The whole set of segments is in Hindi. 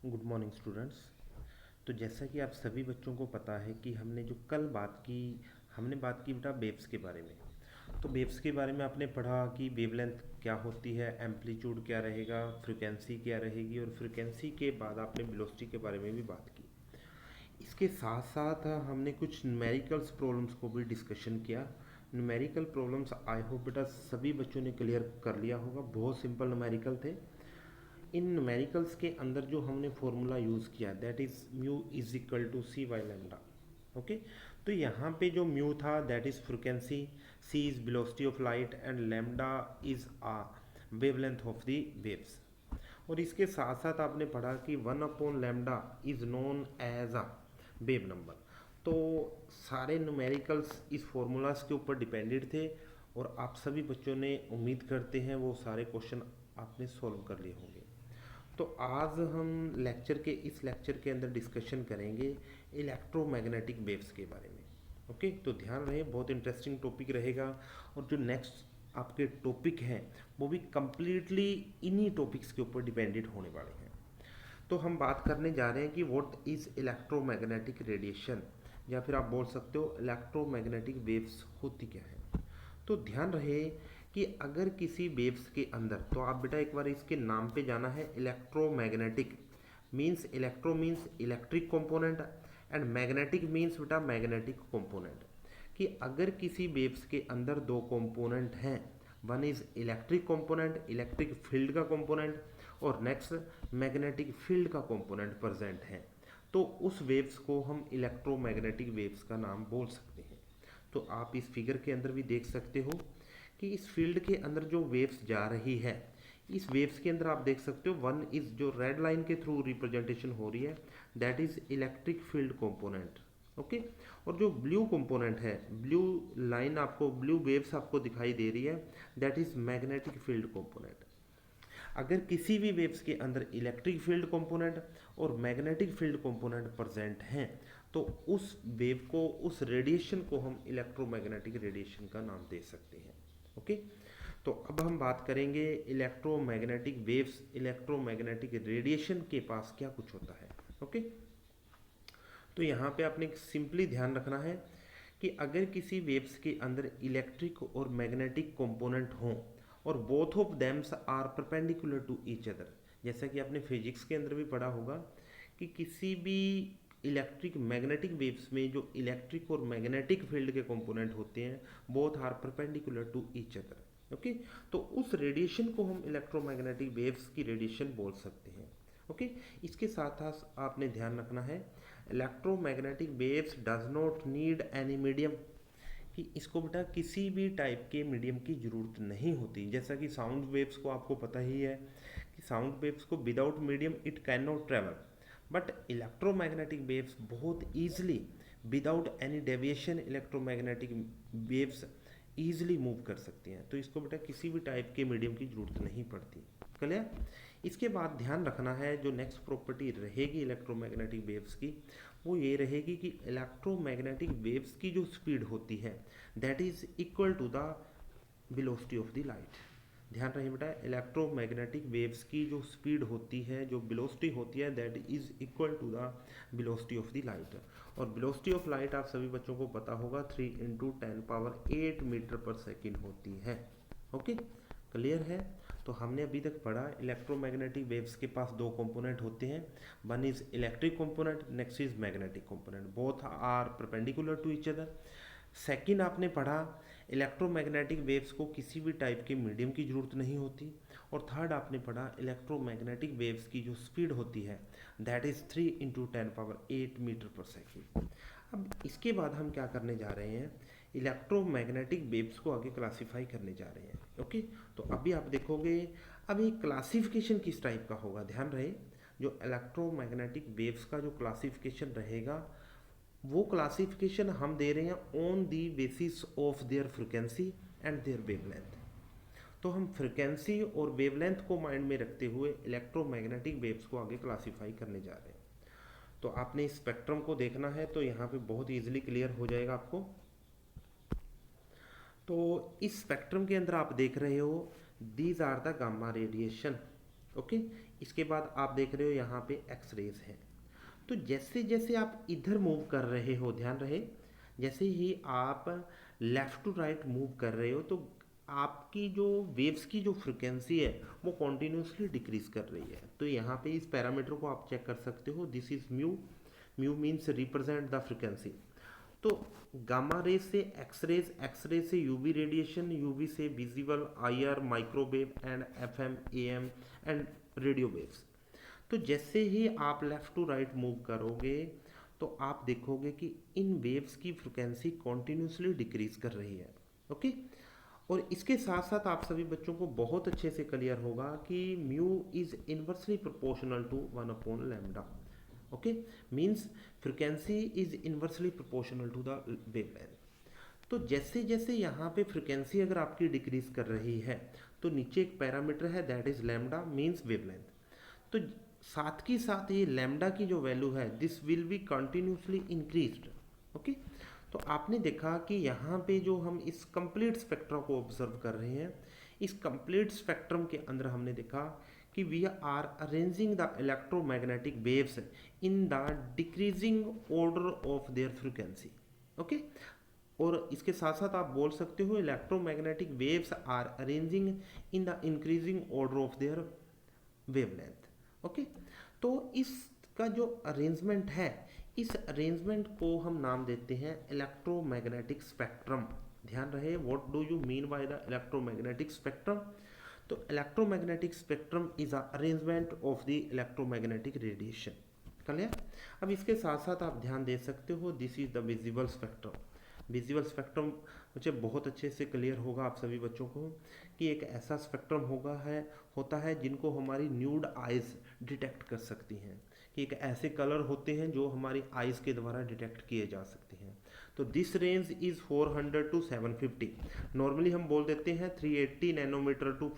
Good morning students. तो जैसा कि आप सभी बच्चों को पता है कि हमने जो कल हमने बात की बेटा वेव्स के बारे में। तो वेव्स के बारे में आपने पढ़ा कि वेवलेंथ क्या होती है, एम्पलीट्यूड क्या रहेगा, फ्रिक्वेंसी क्या रहेगी, और फ्रिक्वेंसी के बाद आपने वेलोसिटी के बारे में भी बात की। इसके साथ साथ हमने कुछ न्यूमेरिकल्स प्रॉब्लम्स को भी डिस्कशन किया। न्यूमेरिकल प्रॉब्लम्स आई होप बेटा सभी बच्चों ने क्लियर कर लिया होगा, बहुत सिंपल न्यूमेरिकल थे। इन न्यूमेरिकल्स के अंदर जो हमने फॉर्मूला यूज़ किया that is mu is equal to C by lambda. Okay, तो यहाँ पे जो म्यू था that is frequency, C is velocity of light and lambda is a wavelength of the waves. और इसके साथ साथ आपने पढ़ा कि 1/λ is known as a wave number. तो सारे न्यूमेरिकल्स इस फॉर्मूलाज के ऊपर डिपेंडेड थे, और आप सभी बच्चों ने उम्मीद करते हैं वो सारे क्वेश्चन आपने सॉल्व कर लिए होंगे। तो आज हम इस लेक्चर के अंदर डिस्कशन करेंगे इलेक्ट्रोमैग्नेटिक वेव्स के बारे में। ओके, तो ध्यान रहे, बहुत इंटरेस्टिंग टॉपिक रहेगा। और जो नेक्स्ट आपके टॉपिक हैं वो भी कंप्लीटली इन्हीं टॉपिक्स के ऊपर डिपेंडेड होने वाले हैं। तो हम बात करने जा रहे हैं कि व्हाट इज़ इलेक्ट्रोमैग्नेटिक रेडिएशन, या फिर आप बोल सकते हो इलेक्ट्रोमैग्नेटिक वेव्स होती क्या है। तो ध्यान रहे कि अगर किसी वेव्स के अंदर, तो आप बेटा एक बार इसके नाम पे जाना है। Electromagnetic means, electro means electric component and magnetic means बेटा मैग्नेटिक कंपोनेंट। कि अगर किसी वेव्स के अंदर दो कंपोनेंट हैं, one is electric component, electric field का कंपोनेंट, और नेक्स्ट मैग्नेटिक फील्ड का कंपोनेंट प्रेजेंट है, तो उस वेव्स को हम इलेक्ट्रोमैग्नेटिक वेव्स का नाम बोल सकते हैं। तो आप इस फिगर के अंदर भी देख सकते हो कि इस फील्ड के अंदर जो वेव्स जा रही है, इस वेव्स के अंदर आप देख सकते हो वन इज जो रेड लाइन के थ्रू रिप्रेजेंटेशन हो रही है that is electric field component. Okay, और जो ब्लू कंपोनेंट है, ब्लू लाइन आपको, ब्लू वेव्स आपको दिखाई दे रही है, that is magnetic field component. अगर किसी भी वेव्स के अंदर इलेक्ट्रिक फील्ड कंपोनेंट और मैग्नेटिक फील्ड कंपोनेंट प्रेजेंट हैं, तो उस वेव को, उस रेडिएशन को हम इलेक्ट्रोमैग्नेटिक रेडिएशन का नाम दे सकते हैं। ओके, तो अब हम बात करेंगे इलेक्ट्रोमैग्नेटिक वेव्स, इलेक्ट्रोमैग्नेटिक रेडिएशन के पास क्या कुछ होता है। ओके, तो यहाँ पे आपने सिंपली ध्यान रखना है कि अगर किसी वेव्स के अंदर इलेक्ट्रिक और मैग्नेटिक कंपोनेंट हों और both of thems are perpendicular to each other, जैसा कि आपने फिजिक्स के अंदर भी पढ़ा होगा कि किसी भी इलेक्ट्रिक मैग्नेटिक वेव्स में जो इलेक्ट्रिक और मैग्नेटिक फील्ड के कंपोनेंट होते हैं both are perpendicular to each other. Okay, तो उस रेडिएशन को हम इलेक्ट्रोमैग्नेटिक वेव्स की रेडिएशन बोल सकते हैं। ओके, इसके साथ साथ आपने ध्यान रखना है electromagnetic waves does not need any medium, कि इसको बेटा किसी भी टाइप के मीडियम की ज़रूरत नहीं होती। जैसा कि साउंड वेव्स को आपको पता ही है कि साउंड वेव्स को without medium it can not travel, but electromagnetic waves बहुत easily without any deviation electromagnetic waves easily move कर सकती हैं। तो इसको बेटा किसी भी टाइप के मीडियम की ज़रूरत नहीं पड़ती। क्लियर। इसके बाद ध्यान रखना है जो नेक्स्ट प्रॉपर्टी रहेगी इलेक्ट्रोमैग्नेटिक वेव्स की, वो ये रहेगी कि इलेक्ट्रोमैग्नेटिक वेव्स की जो स्पीड होती है that is equal to the velocity of the light. ध्यान रहे बेटा, इलेक्ट्रोमैग्नेटिक वेव्स की जो स्पीड होती है, जो वेलोसिटी होती है, that is equal to the velocity of the light. और वेलोसिटी ऑफ लाइट आप सभी बच्चों को पता होगा 3 × 10⁸ मीटर पर सेकेंड होती है। ओके, क्लियर है। तो हमने अभी तक पढ़ा इलेक्ट्रोमैग्नेटिक वेव्स के पास दो कंपोनेंट होते हैं, one is electric component, next is magnetic component, both are perpendicular to each other. Second आपने पढ़ा इलेक्ट्रोमैग्नेटिक वेव्स को किसी भी टाइप के मीडियम की ज़रूरत नहीं होती। और थर्ड आपने पढ़ा इलेक्ट्रोमैग्नेटिक वेव्स की जो स्पीड होती है दैट इज़ 3 × 10⁸ मीटर पर सेकेंड। अब इसके बाद हम क्या करने जा रहे हैं, इलेक्ट्रोमैग्नेटिक वेव्स को आगे क्लासीफाई करने जा रहे हैं। ओके, तो अभी आप देखोगे अभी क्लासिफिकेशन किस टाइप का होगा। ध्यान रहे, जो इलेक्ट्रोमैग्नेटिक वेव्स का जो क्लासिफिकेशन रहेगा वो क्लासिफिकेशन हम दे रहे हैं on the basis of their frequency and their wavelength. तो हम फ्रिक्वेंसी और वेवलेंथ को माइंड में रखते हुए इलेक्ट्रोमैग्नेटिक वेव्स को आगे क्लासीफाई करने जा रहे हैं। तो आपने इस स्पेक्ट्रम को देखना है, तो यहाँ पे बहुत इजीली क्लियर हो जाएगा आपको। तो इस स्पेक्ट्रम के अंदर आप देख रहे हो these are the gamma radiation. Okay. इसके बाद आप देख रहे हो यहाँ पे एक्स रेज है। तो जैसे जैसे आप इधर मूव कर रहे हो, ध्यान रहे, जैसे ही आप लेफ्ट टू राइट मूव कर रहे हो तो आपकी जो वेव्स की जो फ्रिक्वेंसी है वो कॉन्टिन्यूसली डिक्रीज कर रही है। तो यहाँ पे इस पैरामीटर को आप चेक कर सकते हो, this is mu. Mu means represent the frequency. तो गामा रेज से एक्स रेज से यूवी रेडिएशन, यूवी से visible, IR, microwave and FM, am and radio waves. तो जैसे ही आप लेफ्ट टू राइट मूव करोगे तो आप देखोगे कि इन वेव्स की फ्रिक्वेंसी कॉन्टिन्यूसली डिक्रीज कर रही है। ओके। और इसके साथ साथ आप सभी बच्चों को बहुत अच्छे से क्लियर होगा कि mu is inversely proportional to 1/λ। Okay. Means frequency is inversely proportional to the wavelength. तो जैसे जैसे यहाँ पे फ्रिक्वेंसी अगर आपकी डिक्रीज कर रही है तो नीचे एक पैरामीटर है that is lambda, means wavelength. तो साथ ही साथ ये लैम्डा की जो वैल्यू है this will be continuously increased. Okay. तो आपने देखा कि यहाँ पे जो हम इस कंप्लीट स्पेक्ट्रम को ऑब्जर्व कर रहे हैं, इस कंप्लीट स्पेक्ट्रम के अंदर हमने देखा कि we are arranging the electromagnetic waves in the decreasing order of their frequency. Okay. और इसके साथ साथ आप बोल सकते हो electromagnetic waves are arranging in the increasing order of their wavelength. Okay. तो इसका जो अरेंजमेंट है, इस अरेंजमेंट को हम नाम देते हैं इलेक्ट्रोमैग्नेटिक स्पेक्ट्रम। ध्यान रहे, what do you mean by the electromagnetic spectrum? तो electromagnetic spectrum is a arrangement of the electromagnetic radiation. Clear? अब इसके साथ साथ आप ध्यान दे सकते हो this is the visible spectrum. Visible spectrum मुझे बहुत अच्छे से क्लियर होगा आप सभी बच्चों को कि एक ऐसा स्पेक्ट्रम होता है जिनको हमारी न्यूड आइज डिटेक्ट कर सकती हैं, कि एक ऐसे कलर होते हैं जो हमारी आइज के द्वारा डिटेक्ट किए जा सकते हैं। तो this range is 400 to 750। Normally हम बोल देते हैं 380 नैनोमीटर टू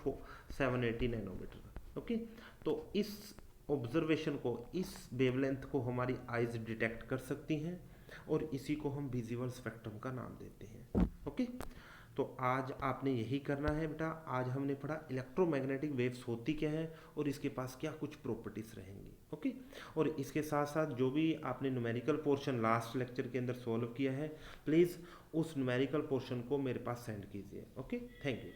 780 नैनोमीटर। ओके। तो इस ऑब्जर्वेशन को, इस वेवलेंथ को हमारी आइज डिटेक्ट कर सकती हैं और इसी को हम विजिबल स्पेक्ट्रम का नाम देते हैं। ओके। तो आज आपने यही करना है बेटा। आज हमने पढ़ा इलेक्ट्रोमैग्नेटिक वेव्स होती क्या है और इसके पास क्या कुछ प्रॉपर्टीज रहेंगी। ओके। और इसके साथ साथ जो भी आपने न्यूमेरिकल पोर्शन लास्ट लेक्चर के अंदर सॉल्व किया है, प्लीज़ उस न्यूमेरिकल पोर्शन को मेरे पास सेंड कीजिए। ओके। Thank you.